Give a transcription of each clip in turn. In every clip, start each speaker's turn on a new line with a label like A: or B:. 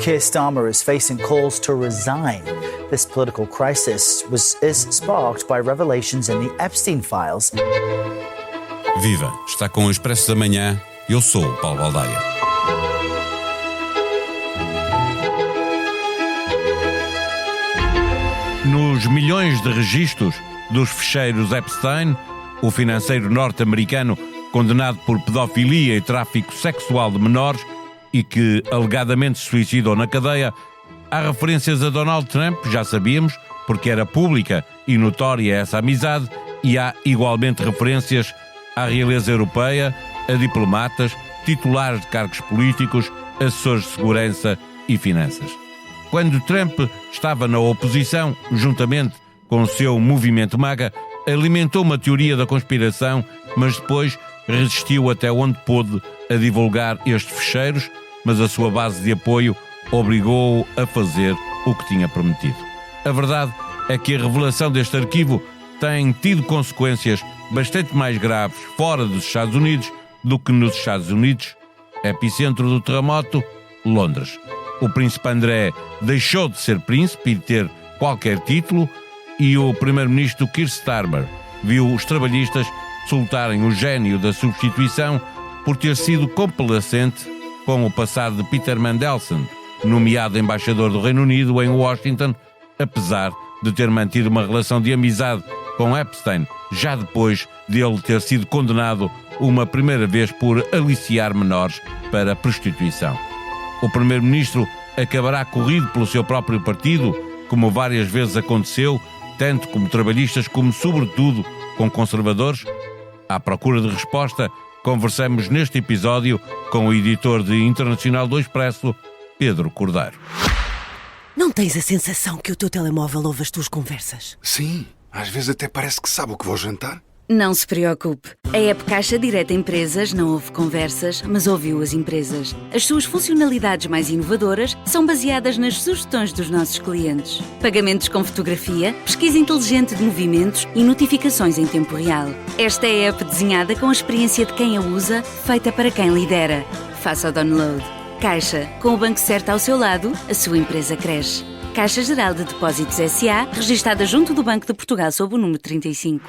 A: Keir Starmer is facing calls to resign. This political crisis is sparked by revelations in the Epstein files.
B: Viva! Está com o Expresso da Manhã. Eu sou o Paulo Baldaia. Nos milhões de registros dos ficheiros Epstein, o financeiro norte-americano condenado por pedofilia e tráfico sexual de menores e que alegadamente se suicidou na cadeia, há referências a Donald Trump, já sabíamos, porque era pública e notória essa amizade, e há igualmente referências à realeza europeia, a diplomatas, titulares de cargos políticos, assessores de segurança e finanças. Quando Trump estava na oposição, juntamente com o seu movimento MAGA, alimentou uma teoria da conspiração, mas depois resistiu até onde pôde a divulgar estes ficheiros, mas a sua base de apoio obrigou-o a fazer o que tinha prometido. A verdade é que a revelação deste arquivo tem tido consequências bastante mais graves fora dos Estados Unidos do que nos Estados Unidos, epicentro do terremoto, Londres. O príncipe André deixou de ser príncipe e de ter qualquer título, e o primeiro-ministro Keir Starmer viu os trabalhistas soltarem o gênio da substituição por ter sido complacente com o passado de Peter Mandelson, nomeado embaixador do Reino Unido em Washington, apesar de ter mantido uma relação de amizade com Epstein, já depois de ele ter sido condenado uma primeira vez por aliciar menores para prostituição. O primeiro-ministro acabará corrido pelo seu próprio partido, como várias vezes aconteceu, tanto como trabalhistas como, sobretudo, com conservadores? À procura de resposta, conversamos neste episódio com o editor de Internacional do Expresso, Pedro Cordeiro.
C: Não tens a sensação que o teu telemóvel ouve as tuas conversas?
D: Sim, às vezes até parece que sabe o que vou jantar.
E: Não se preocupe. A app Caixa Direta Empresas não ouve conversas, mas ouviu as empresas. As suas funcionalidades mais inovadoras são baseadas nas sugestões dos nossos clientes. Pagamentos com fotografia, pesquisa inteligente de movimentos e notificações em tempo real. Esta é a app desenhada com a experiência de quem a usa, feita para quem lidera. Faça o download. Caixa, com o banco certo ao seu lado, a sua empresa cresce. Caixa Geral de Depósitos S.A., registada junto do Banco de Portugal sob o número 35.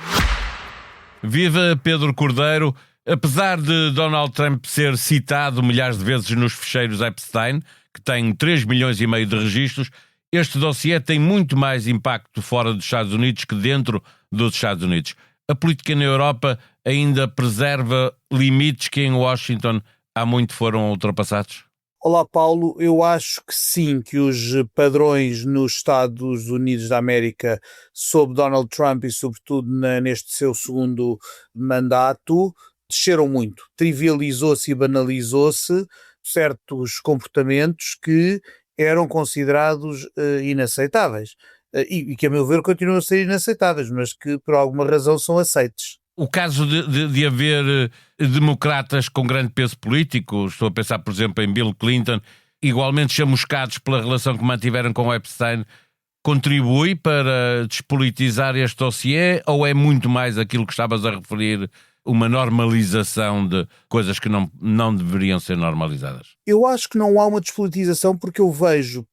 B: Viva Pedro Cordeiro! Apesar de Donald Trump ser citado milhares de vezes nos ficheiros Epstein, que tem 3 milhões e meio de registros, este dossiê tem muito mais impacto fora dos Estados Unidos que dentro dos Estados Unidos. A política na Europa ainda preserva limites que em Washington há muito foram ultrapassados?
F: Olá, Paulo. Eu acho que sim, que os padrões nos Estados Unidos da América sob Donald Trump e sobretudo neste seu segundo mandato desceram muito. Trivializou-se e banalizou-se certos comportamentos que eram considerados inaceitáveis e que, a meu ver, continuam a ser inaceitáveis, mas que por alguma razão são aceites.
B: O caso de haver democratas com grande peso político, estou a pensar, por exemplo, em Bill Clinton, igualmente chamuscados pela relação que mantiveram com Epstein, contribui para despolitizar este dossiê ou é muito mais aquilo que estavas a referir, uma normalização de coisas que não deveriam ser normalizadas?
F: Eu acho que não há uma despolitização porque eu vejo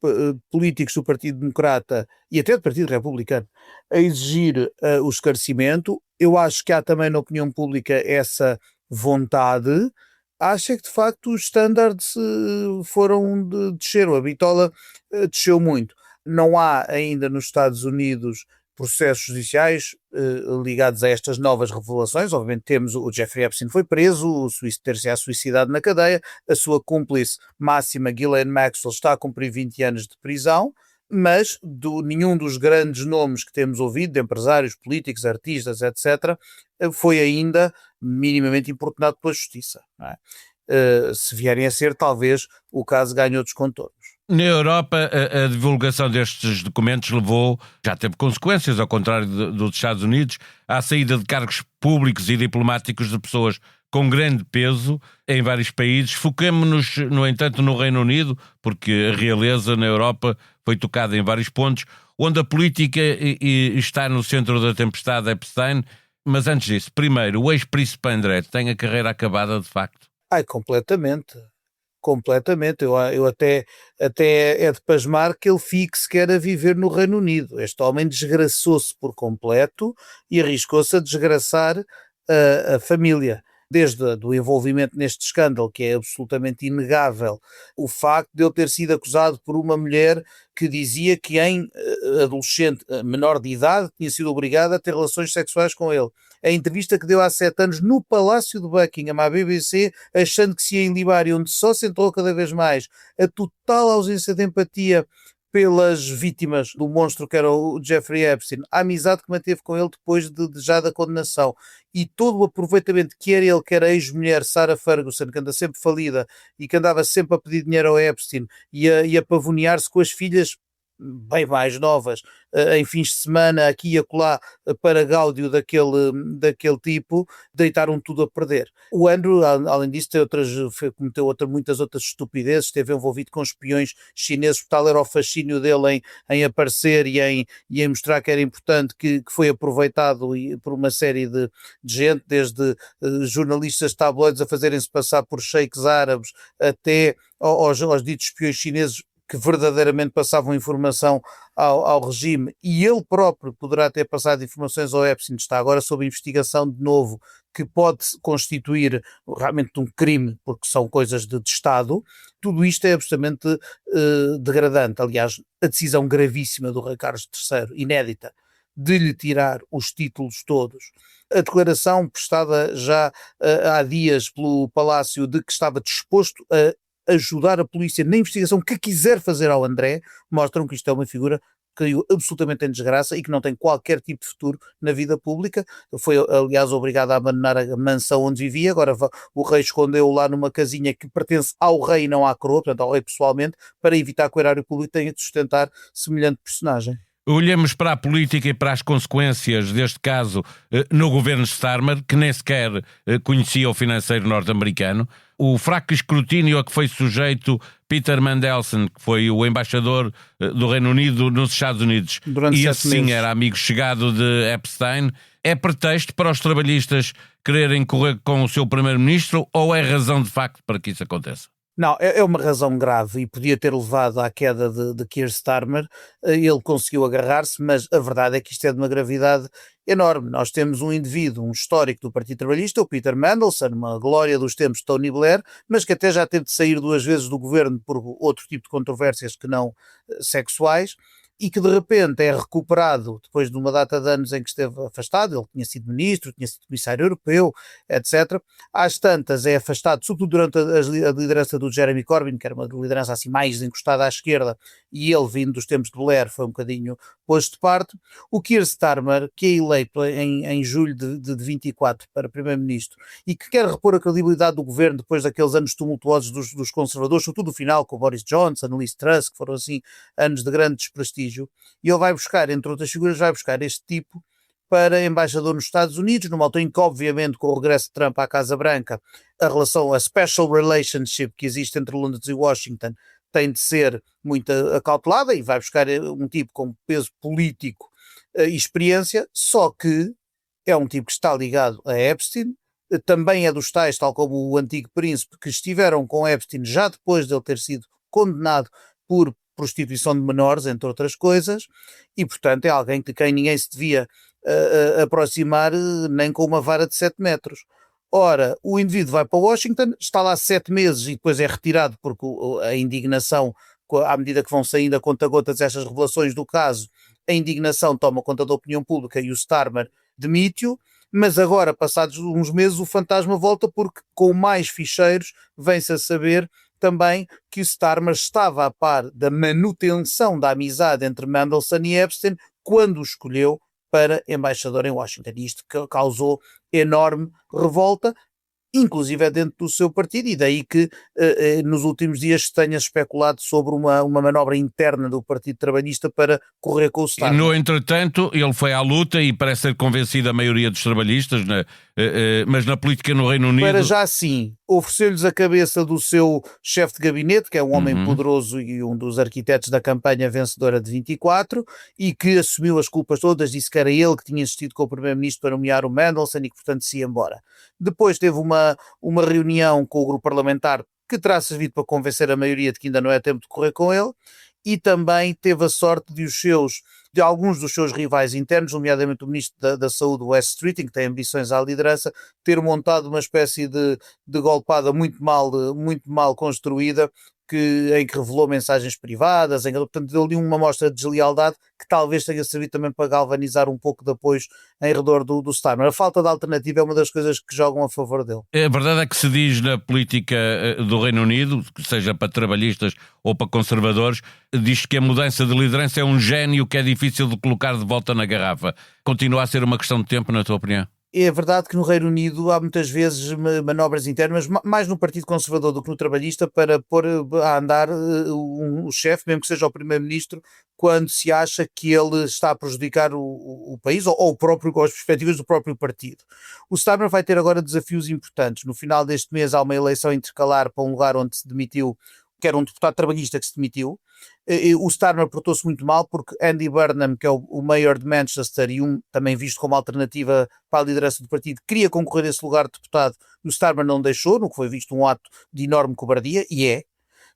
F: políticos do Partido Democrata e até do Partido Republicano a exigir o esclarecimento. Eu acho que há também na opinião pública essa vontade. Acho que de facto os standards desceram, a bitola desceu muito. Não há ainda nos Estados Unidos processos judiciais ligados a estas novas revelações. Obviamente temos o Jeffrey Epstein foi preso, o ter-se suicidado na cadeia, a sua cúmplice máxima Ghislaine Maxwell está a cumprir 20 anos de prisão, mas nenhum dos grandes nomes que temos ouvido, de empresários, políticos, artistas, etc., foi ainda minimamente importunado pela justiça. Não é? Se vierem a ser, talvez o caso ganhe outros contornos.
B: Na Europa, a divulgação destes documentos já teve consequências, ao contrário dos Estados Unidos, à saída de cargos públicos e diplomáticos de pessoas com grande peso em vários países. Foquemo-nos, no entanto, no Reino Unido, porque a realeza na Europa foi tocada em vários pontos, onde a política está no centro da tempestade Epstein. Mas antes disso, primeiro, o ex-príncipe André tem a carreira acabada de facto?
F: Completamente. Completamente, eu até é de pasmar que ele fique sequer a viver no Reino Unido. Este homem desgraçou-se por completo e arriscou-se a desgraçar a família. Desde do envolvimento neste escândalo, que é absolutamente inegável, o facto de ele ter sido acusado por uma mulher que dizia que em adolescente, menor de idade, tinha sido obrigada a ter relações sexuais com ele. A entrevista que deu há 7 anos no Palácio de Buckingham à BBC, achando que se ia ilibar e onde só se entrou cada vez mais a total ausência de empatia pelas vítimas do monstro que era o Jeffrey Epstein, a amizade que manteve com ele depois já da condenação e todo o aproveitamento que era ele, que era a ex-mulher Sarah Ferguson, que anda sempre falida e que andava sempre a pedir dinheiro ao Epstein e a pavonear-se com as filhas bem mais novas, em fins de semana, aqui e acolá, para gáudio daquele tipo, deitaram tudo a perder. O Andrew, além disso, cometeu muitas outras estupidezes, esteve envolvido com espiões chineses, tal era o fascínio dele em aparecer e em mostrar que era importante, que foi aproveitado por uma série de gente, desde jornalistas tabloides a fazerem-se passar por sheiks árabes, até aos ditos espiões chineses, que verdadeiramente passavam informação ao regime, e ele próprio poderá ter passado informações ao Epstein, está agora sob investigação de novo, que pode constituir realmente um crime, porque são coisas de Estado. Tudo isto é absolutamente degradante. Aliás, a decisão gravíssima do Rei Carlos III, inédita, de lhe tirar os títulos todos. A declaração prestada já há dias pelo Palácio de que estava disposto a ajudar a polícia na investigação que quiser fazer ao André, mostram que isto é uma figura que caiu absolutamente em desgraça e que não tem qualquer tipo de futuro na vida pública. Foi, aliás, obrigado a abandonar a mansão onde vivia, agora o rei escondeu-o lá numa casinha que pertence ao rei e não à coroa, portanto ao rei pessoalmente, para evitar que o erário público tenha de sustentar semelhante personagem.
B: Olhemos para a política e para as consequências deste caso no governo Starmer, que nem sequer conhecia o financeiro norte-americano. O fraco escrutínio a que foi sujeito Peter Mandelson, que foi o embaixador do Reino Unido nos Estados Unidos,
F: durante
B: e
F: 7
B: esse
F: meses.
B: sim era amigo chegado de Epstein, é pretexto para os trabalhistas quererem correr com o seu primeiro-ministro ou é razão de facto para que isso aconteça?
F: Não, é uma razão grave e podia ter levado à queda de Keir Starmer. Ele conseguiu agarrar-se, mas a verdade é que isto é de uma gravidade enorme. Nós temos um indivíduo, um histórico do Partido Trabalhista, o Peter Mandelson, uma glória dos tempos de Tony Blair, mas que até já teve de sair 2 vezes do governo por outro tipo de controvérsias que não sexuais, e que de repente é recuperado depois de uma data de anos em que esteve afastado. Ele tinha sido ministro, tinha sido comissário europeu, etc. Às tantas é afastado, sobretudo durante a liderança do Jeremy Corbyn, que era uma liderança assim mais encostada à esquerda, e ele, vindo dos tempos de Blair, foi um bocadinho posto de parte. O Keir Starmer, que é eleito em julho de 24 para primeiro-ministro e que quer repor a credibilidade do governo depois daqueles anos tumultuosos dos conservadores, sobretudo o final com o Boris Johnson, Liz Truss, que foram assim anos de grande desprestígio, e ele vai buscar, entre outras figuras, vai buscar este tipo para embaixador nos Estados Unidos, numa altura em que, obviamente, com o regresso de Trump à Casa Branca, a special relationship que existe entre Londres e Washington tem de ser muito acautelada, e vai buscar um tipo com peso político e experiência, só que é um tipo que está ligado a Epstein, também é dos tais, tal como o antigo príncipe, que estiveram com Epstein já depois de ele ter sido condenado por prostituição de menores, entre outras coisas, e portanto é alguém de quem ninguém se devia aproximar nem com uma vara de 7 metros. Ora, o indivíduo vai para Washington, está lá 7 meses e depois é retirado porque a indignação, à medida que vão saindo a conta-gotas estas revelações do caso, a indignação toma conta da opinião pública e o Starmer demite-o, mas agora, passados uns meses, o fantasma volta porque com mais ficheiros vem-se a saber também que o Starmer estava a par da manutenção da amizade entre Mandelson e Epstein quando o escolheu para embaixador em Washington. E isto causou enorme revolta, inclusive dentro do seu partido, e daí que nos últimos dias se tenha especulado sobre uma manobra interna do Partido Trabalhista para correr com o Starmer.
B: No entretanto, ele foi à luta e parece ter convencido a maioria dos trabalhistas, mas na política no Reino Unido...
F: Para já sim, ofereceu-lhes a cabeça do seu chefe de gabinete, que é um homem poderoso e um dos arquitetos da campanha vencedora de 24, e que assumiu as culpas todas, disse que era ele que tinha insistido com o primeiro-ministro para nomear o Mandelson e que portanto se ia embora. Depois teve uma reunião com o grupo parlamentar que terá servido para convencer a maioria de que ainda não é tempo de correr com ele, e também teve a sorte de alguns dos seus rivais internos, nomeadamente o Ministro da Saúde, Wes Streeting, que tem ambições à liderança, ter montado uma espécie de golpada muito mal construída, em que revelou mensagens privadas, portanto deu-lhe uma mostra de deslealdade que talvez tenha servido também para galvanizar um pouco de apoio em redor do Starmer. A falta de alternativa é uma das coisas que jogam a favor dele.
B: A verdade é que se diz na política do Reino Unido, seja para trabalhistas ou para conservadores, diz que a mudança de liderança é um gênio que é difícil de colocar de volta na garrafa. Continua a ser uma questão de tempo, na tua opinião?
F: É verdade que no Reino Unido há muitas vezes manobras internas, mais no Partido Conservador do que no Trabalhista, para pôr a andar o chefe, mesmo que seja o primeiro-ministro, quando se acha que ele está a prejudicar o país ou as perspectivas do próprio partido. O Starmer vai ter agora desafios importantes. No final deste mês há uma eleição intercalar para um lugar onde se demitiu, que era um deputado trabalhista que se demitiu. O Starmer portou-se muito mal porque Andy Burnham, que é o mayor de Manchester e também visto como alternativa para a liderança do partido, queria concorrer a esse lugar de deputado e o Starmer não deixou, no que foi visto um ato de enorme cobardia,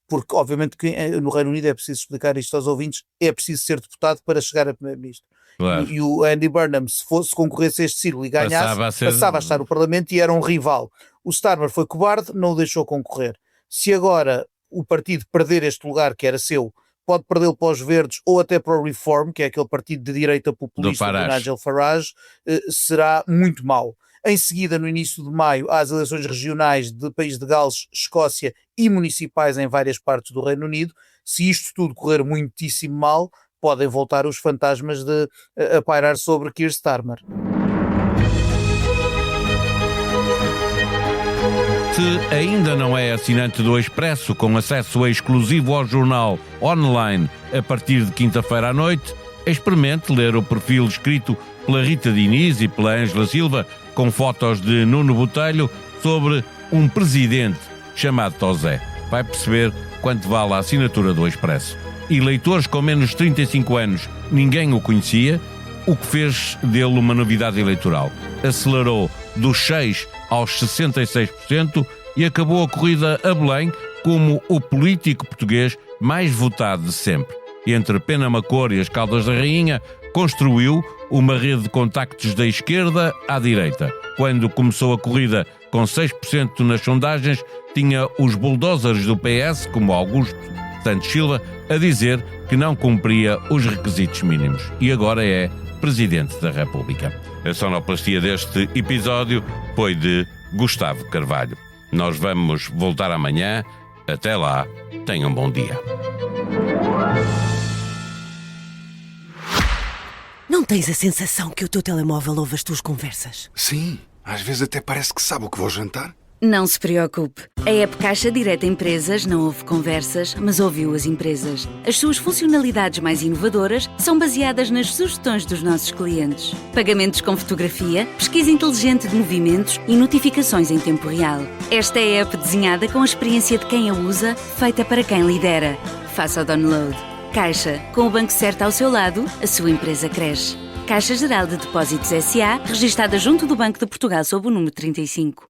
F: porque obviamente que no Reino Unido é preciso explicar isto aos ouvintes, é preciso ser deputado para chegar a primeiro-ministro. Claro. E o Andy Burnham, se concorresse a este círculo e ganhasse, passava a estar no Parlamento e era um rival. O Starmer foi cobarde, não o deixou concorrer. Se agora o partido perder este lugar que era seu, pode perdê-lo para os Verdes ou até para o Reform, que é aquele partido de direita populista do Nigel Farage, será muito mau. Em seguida, no início de maio, há as eleições regionais de País de Gales, Escócia e municipais em várias partes do Reino Unido. Se isto tudo correr muitíssimo mal, podem voltar os fantasmas a pairar sobre Keir Starmer.
B: Se ainda não é assinante do Expresso, com acesso exclusivo ao jornal online a partir de quinta-feira à noite, experimente ler o perfil escrito pela Rita Diniz e pela Ângela Silva, com fotos de Nuno Botelho, sobre um presidente chamado Tosé. Vai perceber quanto vale a assinatura do Expresso. E leitores com menos de 35 anos, ninguém o conhecia, o que fez dele uma novidade eleitoral. Acelerou dos 6% aos 66% e acabou a corrida a Belém como o político português mais votado de sempre. Entre Penamacor e as Caldas da Rainha, construiu uma rede de contactos da esquerda à direita. Quando começou a corrida com 6% nas sondagens, tinha os bulldozers do PS, como Augusto Santos Silva, a dizer que não cumpria os requisitos mínimos. E agora é Presidente da República. A sonoplastia deste episódio foi de Gustavo Carvalho. Nós vamos voltar amanhã. Até lá, tenham um bom dia.
C: Não tens a sensação que o teu telemóvel ouve as tuas conversas?
D: Sim, às vezes até parece que sabe o que vou jantar.
E: Não se preocupe. A app Caixa Direta Empresas não ouve conversas, mas ouviu as empresas. As suas funcionalidades mais inovadoras são baseadas nas sugestões dos nossos clientes. Pagamentos com fotografia, pesquisa inteligente de movimentos e notificações em tempo real. Esta é a app desenhada com a experiência de quem a usa, feita para quem lidera. Faça o download. Caixa, com o banco certo ao seu lado, a sua empresa cresce. Caixa Geral de Depósitos S.A., registada junto do Banco de Portugal sob o número 35.